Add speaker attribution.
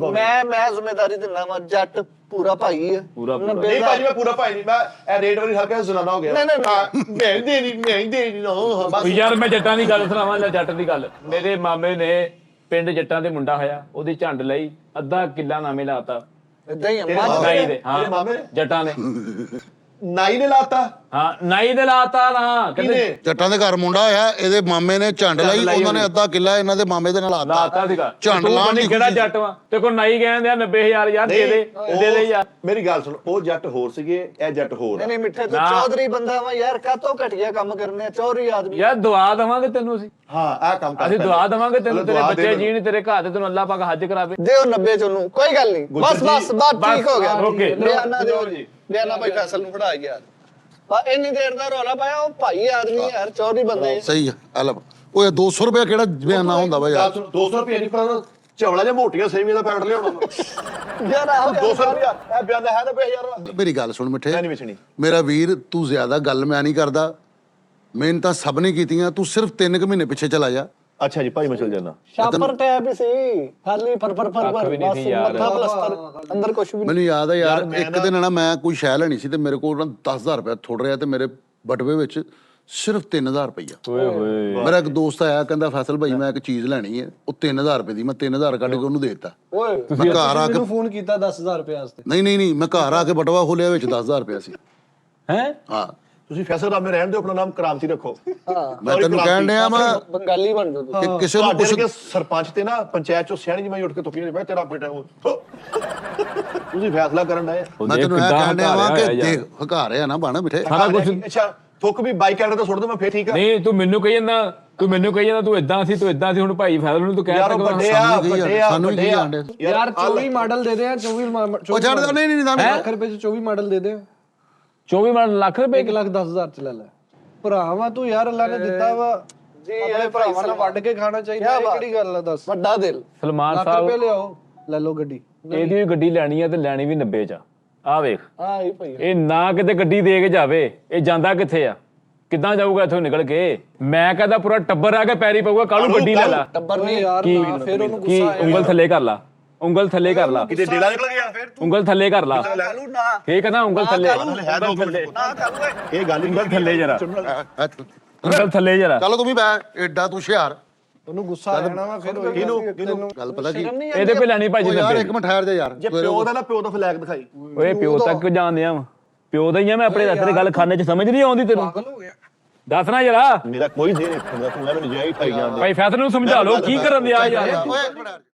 Speaker 1: ਮੈਂ ਜ਼ਿੰਮੇਵਾਰੀ ਦਿੰਦਾ ਵਾ ਜੱਟ ਪੂਰਾ ਭਾਈ ਹੈ
Speaker 2: ਪੂਰਾ
Speaker 3: ਨਹੀਂ ਭਾਜੀ ਮੈਂ ਪੂਰਾ ਭਾਈ ਨਹੀਂ ਮੈਂ ਇਹ ਰੇਟ ਵਾਲੀ ਹਲਕਾ ਜ਼ੁਲਾਨਾ ਹੋ ਗਿਆ
Speaker 1: ਨਹੀਂ
Speaker 3: ਮੈਂ ਦੇ ਨਹੀਂ ਨਾ ਬਸ
Speaker 2: ਯਾਰ ਮੈਂ ਜੱਟਾਂ ਦੀ ਗੱਲ ਸੁਣਾਵਾਂ ਲੈ ਜੱਟ ਦੀ ਗੱਲ ਮੇਰੇ ਮਾਮੇ ਨੇ ਪਿੰਡ ਜੱਟਾਂ ਦੇ ਮੁੰਡਾ ਹੋਇਆ ਉਹਦੀ ਝੰਡ ਲਈ ਅੱਧਾ ਕਿੱਲਾ ਨਾਮੇ ਲਾਤਾ
Speaker 1: ਇਦਾਂ ਹੀ
Speaker 2: ਨਾਈ ਦੇ
Speaker 3: ਤੇਰੇ ਮਾਮੇ ਨੇ
Speaker 2: ਜੱਟਾਂ ਨੇ
Speaker 3: ਨਾਈ ਨੇ ਲਾਤਾ
Speaker 2: ਹਾਂ ਨਾਈ ਦੇ ਲਾਤਾ ਨਾ ਕਹਿੰਦੇ
Speaker 4: ਜੱਟਾਂ ਦੇ ਘਰ ਮੁੰਡਾ ਆਇਆ ਇਹਦੇ ਮਾਮੇ ਨੇ ਝੰਡ ਲਈ ਉਹਨਾਂ ਨੇ ਅੱਧਾ ਕਿੱਲਾ ਇਹਨਾਂ ਦੇ ਮਾਮੇ ਦੇ ਨਾਲ
Speaker 2: ਲਾਤਾ ਸੀਗਾ
Speaker 4: ਝੰਡ ਲਾਉਣ ਦੀ
Speaker 2: ਕਿਹੜਾ ਜੱਟ ਵਾ ਤੇ ਕੋ ਨਾਈ ਕਹਿੰਦੇ ਆ 90000 ਯਾਰ ਦੇ ਦੇ ਯਾਰ
Speaker 3: ਮੇਰੀ ਗੱਲ ਸੁਣ ਉਹ ਜੱਟ ਹੋਰ ਸੀਗੇ ਇਹ ਜੱਟ ਹੋਰ
Speaker 1: ਨਹੀਂ ਮਿੱਠੇ ਤੂੰ ਚੌਧਰੀ ਬੰਦਾ ਵਾ ਯਾਰ ਕਾਤੋਂ ਘਟਿਆ ਕੰਮ ਕਰਨੇ ਆ ਚੌਧਰੀ ਆਦਮੀ
Speaker 2: ਯਾਰ ਦੁਆ ਦੇਵਾਂਗੇ ਤੈਨੂੰ ਅਸੀਂ
Speaker 3: ਹਾਂ ਆਹ ਕੰਮ ਕਰ
Speaker 2: ਅਸੀਂ ਦੁਆ ਦੇਵਾਂਗੇ ਤੈਨੂੰ ਤੇਰੇ ਬੱਚੇ ਜੀਣ ਤੇਰੇ ਘਰ ਤੇ ਤੈਨੂੰ ਅੱਲਾਹ ਪਾਕ ਹੱਜ ਕਰਾਵੇ
Speaker 1: ਦਿਓ 90 ਚ ਉਹਨੂੰ ਕੋਈ ਗੱਲ ਨਹੀਂ ਬਸ ਬਾਤ ਠੀਕ ਹੋ ਗਿਆ
Speaker 2: ਓਕੇ
Speaker 1: ਬਿਆਨਾ ਦਿਓ ਜੀ ਬਿਆਨਾ ਭਾਈ ਫੈਸਲ ਨੂੰ ਫੜਾ ਗਿਆ ਪਰ ਇੰਨੀ ਦੇਰ ਦਾ ਰੌਲਾ ਪਾਇਆ ਉਹ ਭਾਈ ਆਦਮੀ ਯਾਰ ਚੌਧਰੀ ਬੰਦੇ
Speaker 4: ਸਹੀ ਆ ਹਲ ਓਏ 200 ਰੁਪਏ ਕਿਹੜਾ ਬਿਆਨਾ ਹੁੰਦਾ ਵਾ ਯਾਰ
Speaker 3: 200 ਰੁਪਏ ਨਹੀਂ ਪਰ ਚੌਲਾ ਜਿਹਾ ਮੋਟੀਆਂ ਸੇਵੀਆਂ ਦਾ ਪੈਕਟ ਲਿਆਉਣਾ
Speaker 1: ਯਾਰ ਆਹ
Speaker 3: 200 ਰੁਪਿਆ ਇਹ ਬਿਆਨ ਹੈ ਨਾ 2000
Speaker 4: ਮੇਰੀ ਗੱਲ ਸੁਣ ਮਿੱਠੇ
Speaker 3: ਮੈਂ ਨਹੀਂ ਵੇਚਣੀ
Speaker 4: ਮੇਰਾ ਵੀਰ ਤੂੰ ਜ਼ਿਆਦਾ ਗੱਲ ਮੈਂ ਨਹੀਂ ਕਰਦਾ ਮਿਹਨਤ ਤਾਂ ਸਭ ਨੇ ਕੀਤੀਆਂ ਤੂੰ ਸਿਰਫ 3 ਮਹੀਨੇ ਪਿੱਛੇ ਚਲਾ ਜਾ
Speaker 3: ਅੱਛਾ ਜੀ ਭਾਈ ਮੈਂ ਚਲ ਜਾਣਾ
Speaker 1: ਸ਼ਾਪਰ ਟੈਪ ਹੀ ਸੀ ਖਾਲੀ ਫਰ
Speaker 2: ਵੀ ਨਹੀਂ ਸੀ ਯਾਰ।
Speaker 1: ਮੱਥਾ ਪਲਸਤਰ ਅੰਦਰ ਕੁਝ ਵੀ ਨਹੀਂ
Speaker 4: ਮੈਨੂੰ ਯਾਦ ਆ ਯਾਰ ਇੱਕ ਦਿਨ ਨਾ ਮੈਂ ਕੋਈ ਸ਼ੈ ਲੈਣੀ ਸੀ ਤੇ ਮੇਰੇ ਕੋਲ ਨਾ 10000 ਰੁਪਏ ਥੋੜ ਰਿਹਾ ਤੇ ਮੇਰੇ ਬਟਵੇ ਵਿੱਚ ਸਿਰਫ 3000 ਰੁਪਈਆ
Speaker 2: ਓਏ ਹੋਏ
Speaker 4: ਮੇਰਾ ਇੱਕ ਦੋਸਤ ਆਇਆ ਕਹਿੰਦਾ ਫੈਸਲ ਭਾਈ ਮੈਂ ਇੱਕ ਚੀਜ਼ ਲੈਣੀ ਹੈ ਉਹ 3000 ਰੁਪਏ ਦੀ ਮੈਂ 3000 ਕੱਢ ਕੇ ਉਹਨੂੰ ਦੇ ਦਿੱਤਾ
Speaker 1: ਓਏ
Speaker 4: ਮੈਂ ਘਰ ਆ ਕੇ
Speaker 5: ਮੈਨੂੰ ਫੋਨ ਕੀਤਾ 10000 ਰੁਪਏ ਵਾਸਤੇ
Speaker 4: ਨਹੀਂ ਮੈਂ ਘਰ ਆ ਕੇ ਬਟਵਾ ਖੋਲਿਆ ਵਿੱਚ 10000 ਰੁਪਏ ਸੀ
Speaker 2: ਹੈ
Speaker 4: ਹਾਂ
Speaker 3: ਤੁਸੀਂ ਫੈਸਲ ਰਾਮੇ ਰਹਿਣ ਦਿਓ ਆਪਣਾ ਨਾਮ ਕ੍ਰਾਂਤੀ ਰੱਖੋ
Speaker 4: ਮੈਂ ਤੈਨੂੰ ਕਹਿਣ ਡਿਆ ਮੈਂ
Speaker 1: ਬੰਗਾਲੀ ਬਣ ਜਾ ਤੂੰ
Speaker 4: ਕਿ ਕਿਸੇ ਨੂੰ
Speaker 3: ਤੁਹਾਡੇ
Speaker 4: ਕੁਛ
Speaker 3: ਵਰਗੇ ਸਰਪੰਚ ਤੇ ਨਾ ਪੰਚਾਇਤ ਚੋਂ ਸਿਆਣੀ ਜਿਹਾ ਉੱਠ ਕੇ ਤੁਕੀ ਨਹੀਂ ਤੇਰਾ ਬੇਟਾ ਉਹ ਤੁਸੀਂ ਫੈਸਲਾ ਕਰਨ ਡਏ
Speaker 4: ਮੈਂ ਤੈਨੂੰ ਇਹ ਕਹਿਣ ਡਿਆ ਵਾਂ ਕਿ ਦੇਖ ਹਕਾ ਰਿਹਾ ਨਾ ਬਣ ਮਿੱਠੇ
Speaker 2: ਸਾਰਾ ਕੁਝ
Speaker 3: ਅੱਛਾ ਥੁੱਕ ਵੀ ਬਾਈਕ ਐਡਰ ਤੋਂ ਸੁੱਟ ਦੋ ਮੈਂ ਫੇਰ ਠੀਕ ਆ
Speaker 2: ਨਹੀਂ ਤੂੰ ਮੈਨੂੰ ਕਹੀ ਜਾਂਦਾ ਤੂੰ ਇਦਾਂ ਸੀ ਹੁਣ ਭਾਈ ਫੈਸਲ ਨੂੰ ਤੂੰ ਕਹਿ
Speaker 3: ਯਾਰ ਉਹ
Speaker 2: ਸਕਦਾ
Speaker 3: ਵੱਡੇ ਆ ਵੱਡੇ ਆ
Speaker 4: ਸਾਨੂੰ ਕੀ ਜਾਣਦੇ
Speaker 5: ਯਾਰ 24 ਮਾਡਲ ਦੇ ਦੇ ਆ 24
Speaker 4: ਉਹ ਛੱਡ ਦੇ ਨਹੀਂ
Speaker 5: ਲੱਖ ਰੁਪਏ ਚ 24 ਮਾਡਲ ਦੇ ਦੇ
Speaker 2: 24 ਲੱਖ ਰੁਪਏ
Speaker 5: 1,10,000 ਚ ਲੈ ਲੈ ਭਰਾਵਾ ਤੂੰ ਯਾਰ ਅੱਲਾ ਨੇ ਦਿੱਤਾ ਵਾ
Speaker 1: ਜੀ
Speaker 5: ਆਪਣੇ ਭਰਾਵਾਂ ਨਾਲ ਵੱਢ ਕੇ ਖਾਣਾ ਚਾਹੀਦਾ ਇਹ ਕਿਹੜੀ ਗੱਲ ਆ ਦੱਸ
Speaker 1: ਵੱਡਾ ਦਿਲ
Speaker 2: ਸਲਮਾਨ
Speaker 5: ਲੱਖ ਰੁਪਏ
Speaker 2: ਸਾਹਿਬ
Speaker 5: ਲਿਆਓ ਲੈ ਲਓ ਗੱਡੀ
Speaker 2: ਇਹਦੀ ਵੀ ਗੱਡੀ ਲੈਣੀ ਆ ਤੇ ਲੈਣੀ ਵੀ 90 ਚ ਆ ਵੇਖ
Speaker 1: ਹਾਂ ਇਹ ਭਾਈ
Speaker 2: ਇਹ ਨਾ ਕਿਤੇ ਗੱਡੀ ਦੇ ਕੇ ਜਾਵੇ ਇਹ ਜਾਂਦਾ ਕਿੱਥੇ ਆ ਕਿੱਦਾਂ ਜਾਊਗਾ ਇੱਥੋਂ ਨਿਕਲ ਕੇ ਮੈਂ ਕਹਿੰਦਾ ਪੂਰਾ ਟੱਬਰ ਆ ਕੇ ਪੈਰੀ ਪਊਗਾ ਕੱਲ ਗੱਡੀ ਲੈ ਲਾ
Speaker 1: ਟੱਬਰ
Speaker 5: ਨਹੀਂ ਯਾਰ
Speaker 2: ਕੀ
Speaker 5: ਨਾ ਫਿਰ ਉਹਨੂੰ
Speaker 2: ਕੀ
Speaker 5: ਗੁੱਸਾ
Speaker 2: ਉਂਗਲ ਥੱਲੇ ਕਰ ਲਾ ਉਂਗਲ ਥੱਲੇ ਕਰ ਲਾ
Speaker 3: ਕਿਤੇ ਡੇਲਾ ਨਿਕਲ ਗਿਆ ਫੇਰ
Speaker 2: ਉਂਗਲ ਥੱਲੇ ਕਰ ਲਾ
Speaker 1: ਕਾਲੂ ਨਾ
Speaker 2: ਠੀਕ ਹੈ ਨਾ ਉਂਗਲ ਥੱਲੇ
Speaker 3: ਹੈ 2 ਮਿੰਟ
Speaker 1: ਨਾ ਕਾਲੂ
Speaker 3: ਇਹ ਗੱਲ
Speaker 2: ਉਂਗਲ ਥੱਲੇ ਜਰਾ
Speaker 4: ਚੱਲ
Speaker 2: ਉਂਗਲ ਥੱਲੇ ਜਰਾ
Speaker 4: ਤੂੰ ਵੀ ਬੈ ਐਡਾ ਤੂੰ ਹੁਸ਼ਿਆਰ
Speaker 5: ਉਹਨੂੰ ਗੁੱਸਾ ਆ ਜਾਣਾ ਵਾ ਫਿਰ
Speaker 3: ਕਿਹਨੂੰ
Speaker 4: ਗੱਲ ਪਤਾ ਕੀ
Speaker 2: ਇਹਦੇ ਕੋਲ ਲੈਣੀ ਭਾਜੀ
Speaker 4: ਉਹ ਯਾਰ
Speaker 2: 90
Speaker 4: ਇੱਕ ਮਿੰਟ ਠਹਿਰ ਜਾ ਯਾਰ
Speaker 3: ਜੇ ਪਿਓ ਦਾ ਨਾ ਪਿਓ ਦਾ ਫਲੈਗ ਦਿਖਾਈ
Speaker 2: ਓਏ ਪਿਓ ਤੱਕ ਜਾਣਦੇ ਆ ਪਿਓ ਦਾ ਹੀ ਆ ਮੈਂ ਆਪਣੇ ਦੱਸ ਗੱਲ ਖਾਣੇ ਚ ਸਮਝ ਨਹੀਂ ਆਉਂਦੀ ਤੈਨੂੰ
Speaker 5: ਪਾਗਲ ਹੋ ਗਿਆ
Speaker 2: ਦੱਸਣਾ ਜਰਾ
Speaker 3: ਮੇਰਾ ਕੋਈ ਦੇ ਨਹੀਂ ਤੂੰ ਮੈਨੂੰ ਜਾਈ ਖਾਈ ਜਾਂਦੇ
Speaker 2: ਭਾਈ ਫੈਸਲ ਨੂੰ ਸਮਝਾ ਲਓ ਕੀ ਕਰਨ ਦਿਆ ਯਾਰ
Speaker 4: ਓਏ ਇੱਕ ਮਿੰਟ